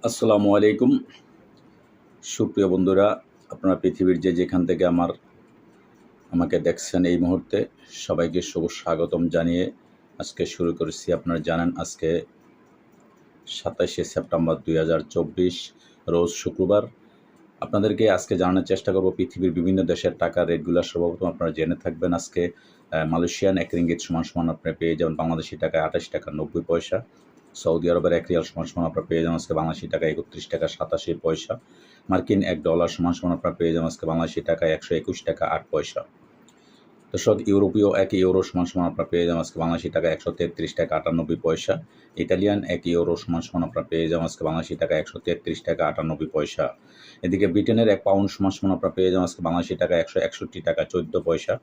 আসসালামু আলাইকুম সুপ্রিয় বন্ধুরা, আপনারা পৃথিবীর যেখান থেকে আমাকে দেখছেন এই মুহূর্তে সবাইকে শুভ স্বাগতম জানিয়ে আজকে শুরু করেছি। আপনারা জানেন আজকে 27শে সেপ্টেম্বর 2024 রোজ শুক্রবার। আপনাদেরকে আজকে জানানোর চেষ্টা করব পৃথিবীর বিভিন্ন দেশের টাকার রেটগুলো। সর্বপ্রথম আপনারা জেনে থাকবেন আজকে মালয়েশিয়ান 1 রিঙ্গিত সমান আপনি পেয়ে যাবেন বাংলাদেশি টাকায় 28 টাকা 90 পয়সা। সৌদি আরবের 1 রিয়াল সমান আপনারা পেয়ে যাবেন আজকে বাংলাদেশি টাকায় 31 টাকা 87 পয়সা। মার্কিন $1 সমান আপনারা পেয়ে যাবেন আজকে বাংলাদেশি টাকায় 121 টাকা 8 পয়সা। দর্শক, ইউরোপীয় 1 ইউরো সমান আপনারা পেয়ে যাবেন আজকে বাংলাদেশি টাকায় 133 টাকা 98 পয়সা। ইতালিয়ান 1 ইউরো সমান আপনারা পেয়ে যাবেন আজকে বাংলাদেশি টাকায় 133 টাকা 98 পয়সা। এদিকে ব্রিটেনের 1 পাউন্ড সমান আপনারা পেয়ে যাবেন আজকে বাংলাদেশি টাকায় 161 টাকা 14 পয়সা।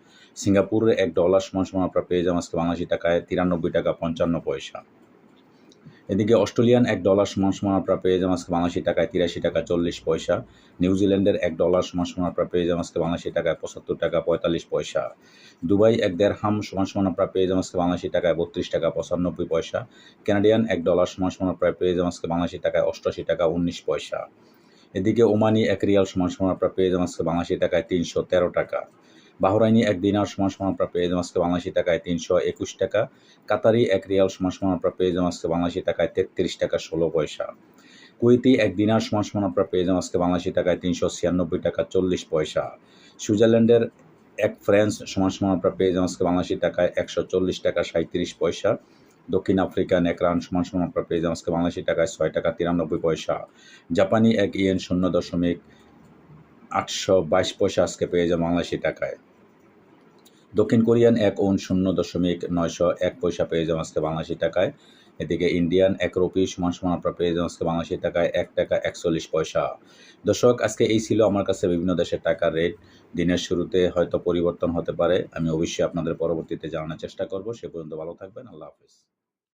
সিঙ্গাপুরের $1 সমান আপনারা পেয়ে যাবেন আজকে বাংলাদেশি টাকায় 93 টাকা 55 পয়সা। এদিকে অস্ট্রেলিয়ান $1 সমান আপনারা পেয়ে যাবেন আজকে বাংলাদেশি টাকায় 83 টাকা 40 পয়সা। নিউজিল্যান্ডের $1 সমান আপনারা পেয়ে যাবেন আজকে বাংলাদেশি টাকায় 75 টাকা 45 পয়সা। দুবাই 1 দিরহাম সমান আপনারা পেয়ে যাবেন আজকে বাংলাদেশি টাকায় 32 টাকা 95 পয়সা। কানাডিয়ান $1 সমান আপনারা পেয়ে যাবেন আজকে বাংলাদেশি টাকায় 88 টাকা 19 পয়সা। এদিকে ওমানি 1 রিয়াল সমান আপনারা পেয়ে যাবেন আজকে বাংলাদেশি টাকায় 313 টাকা। বাহরাইনি 1 দিনার সমান আপনারা পেয়ে যাবেন আজকে বাংলাদেশি টাকায় 321 টাকা। কাতারি 1 রিয়াল সমান আপনারা পেয়ে যাবেন আজকে বাংলাদেশি টাকায় 33 টাকা 16 পয়সা। কুয়েতি 1 দিনার সমান আপনারা পেয়ে যাবেন আজকে বাংলাদেশি টাকায় 396 টাকা 40 পয়সা। সুইজারল্যান্ডের 1 ফ্রান্স সমান আপনারা পেয়ে যাবেন আজকে বাংলাদেশি টাকায় 140 টাকা 37 পয়সা। দক্ষিণ আফ্রিকান 1 রান সমান আপনারা পেয়ে যাবেন আজকে বাংলাদেশি টাকায় 6 টাকা 93 পয়সা। জাপানি 1 ইয়েন 0.822 পয়সা আজকে পেয়ে যাবেন বাংলাদেশি টাকায়। দক্ষিণ কোরিয়ান 1 ওন 0.901 পয়সা পেয়ে যাবেন আজকে বাংলাদেশি টাকায়। এদিকে ইন্ডিয়ান 1 রুপি সমান আপনারা পেয়ে যাবেন আজকে বাংলাদেশি টাকায় 1 টাকা 41 পয়সা। দর্শক, আজকে এই ছিল আমার কাছে বিভিন্ন দেশের টাকার রেট। দিনের শুরুতে হয়তো পরিবর্তন হতে পারে, আমি অবশ্যই আপনাদের পরবর্তীতে জানানোর চেষ্টা করব। সে পর্যন্ত ভালো থাকবেন। আল্লাহ হাফেজ।